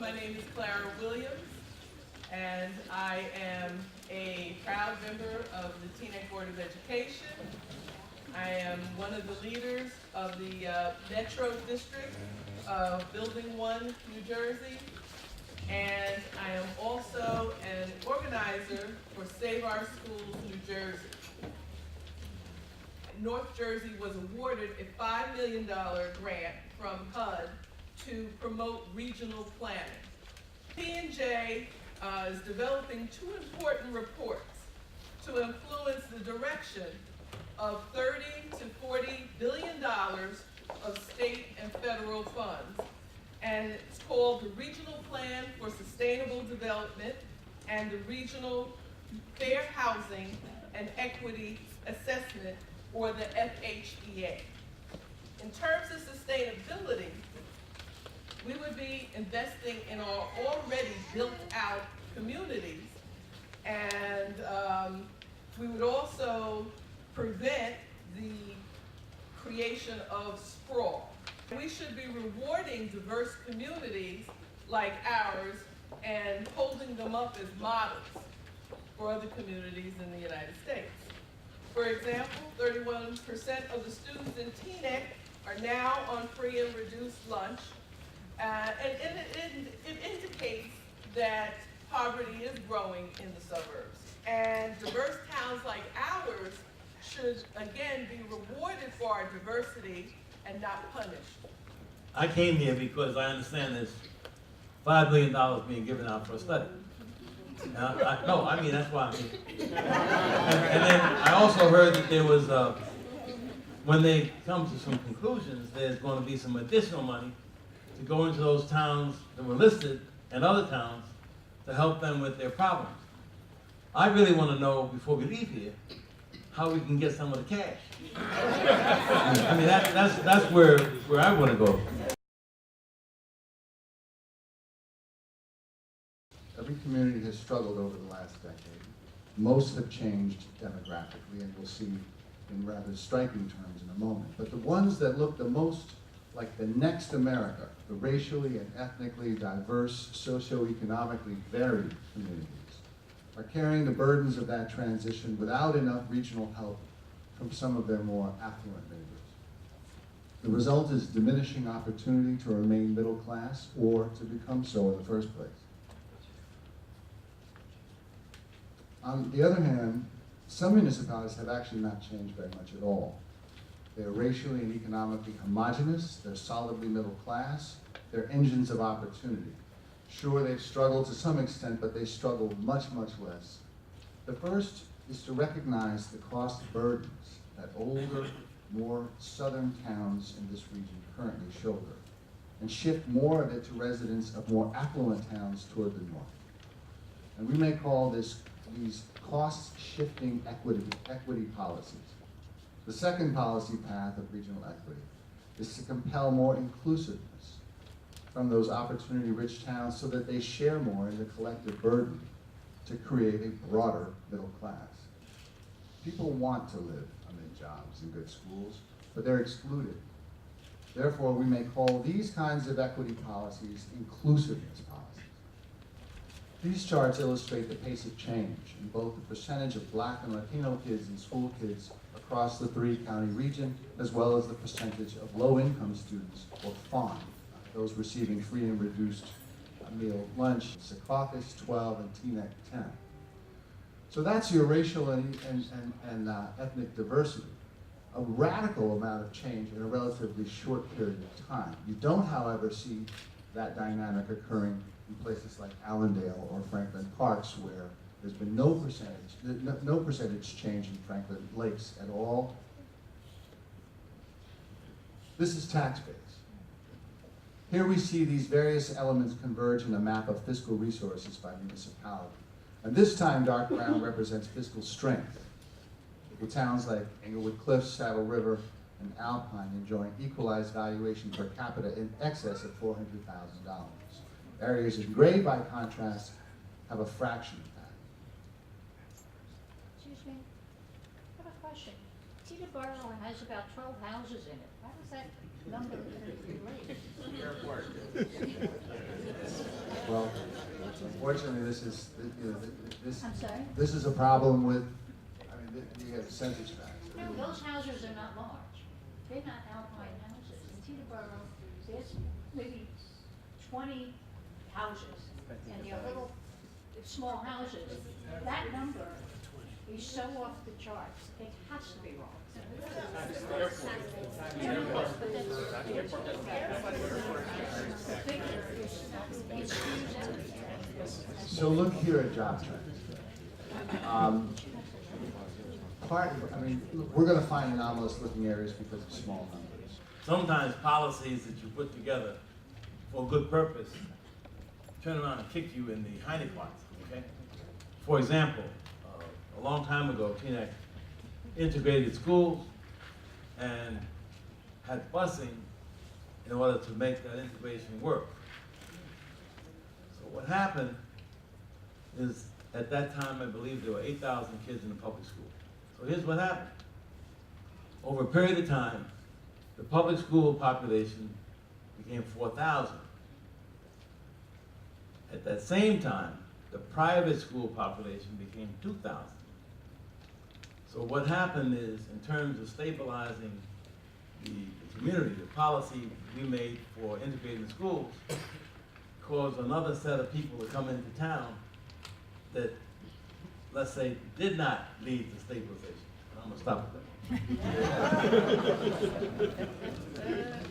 My name is Clara Williams, and I am a proud member of the Teaneck Board of Education. I am one of the leaders of the Metro District of Building 1, New Jersey, and I am also an organizer for Save Our Schools, New Jersey. North Jersey was awarded a $5 million grant from HUD to promote regional planning. P&J is developing two important reports to influence the direction of $30 to $40 billion of state and federal funds. And it's called the Regional Plan for Sustainable Development and the Regional Fair Housing and Equity Assessment, or the FHEA. In terms of sustainability, we would be investing in our already built out communities, and we would also prevent the creation of sprawl. We should be rewarding diverse communities like ours and holding them up as models for other communities in the United States. For example, 31% of the students in Teaneck are now on free and reduced lunch, and it indicates that poverty is growing in the suburbs. And diverse towns like ours should, again, be rewarded for our diversity and not punished. I came here because I understand there's $5 million being given out for a study. No, I mean, that's why I'm here. And then I also heard that there was, when they come to some conclusions, there's going to be some additional money to go into those towns that were listed and other towns to help them with their problems. I really want to know, before we leave here, how we can get some of the cash. I mean, that's where I want to go. Every community has struggled over the last decade. Most have changed demographically, and we'll see in rather striking terms in a moment. But the ones that look the most like the next America, the racially and ethnically diverse, socioeconomically varied communities, are carrying the burdens of that transition without enough regional help from some of their more affluent neighbors. The result is diminishing opportunity to remain middle class or to become so in the first place. On the other hand, some municipalities have actually not changed very much at all. They're racially and economically homogenous, they're solidly middle class, they're engines of opportunity. Sure, they've struggled to some extent, but they struggle much, much less. The first is to recognize the cost burdens that older, more southern towns in this region currently shoulder, and shift more of it to residents of more affluent towns toward the north. And we may call these cost-shifting equity policies. The second policy path of regional equity is to compel more inclusiveness from those opportunity-rich towns so that they share more in the collective burden to create a broader middle class. People want to live amid jobs and good schools, but they're excluded. Therefore, we may call these kinds of equity policies inclusiveness policies. These charts illustrate the pace of change in both the percentage of Black and Latino kids and school kids across the three-county region, as well as the percentage of low-income students, or FARM, those receiving free and reduced meal lunch, Secaucus 12 and Teaneck 10. So that's your racial and ethnic diversity. A radical amount of change in a relatively short period of time. You don't, however, see that dynamic occurring in places like Allendale or Franklin Parks, where there's been no percentage change in Franklin Lakes at all. This is tax base. Here we see these various elements converge in a map of fiscal resources by municipality. And this time, dark brown represents fiscal strength, with towns like Englewood Cliffs, Saddle River, and Alpine enjoying equalized valuation per capita in excess of $400,000. Areas in gray, by contrast, have a fraction of that. Excuse me, I have a question. Teterboro has about 12 houses in it. How does that number relate? Airport. Fortunately, this is, I'm sorry? this is a problem with, I mean, you have census tracts. No, those houses are not large. They're not alpine houses. In Teterboro, there's maybe 20 houses, and they're little, small houses. That number is so off the charts, it has to be wrong. So look here at job trends. I mean, we're gonna find anomalous looking areas because of small numbers. Sometimes policies that you put together for a good purpose turn around and kick you in the hiney parts, okay? For example, a long time ago, Teaneck integrated schools and had busing in order to make that integration work. So what happened is, at that time, I believe there were 8,000 kids in the public school. So here's what happened. Over a period of time, the public school population became 4,000. At that same time, the private school population became 2,000. So what happened is, in terms of stabilizing the community, the policy we made for integrating schools caused another set of people to come into town that, let's say, did not lead to stabilization. I'm gonna stop with that.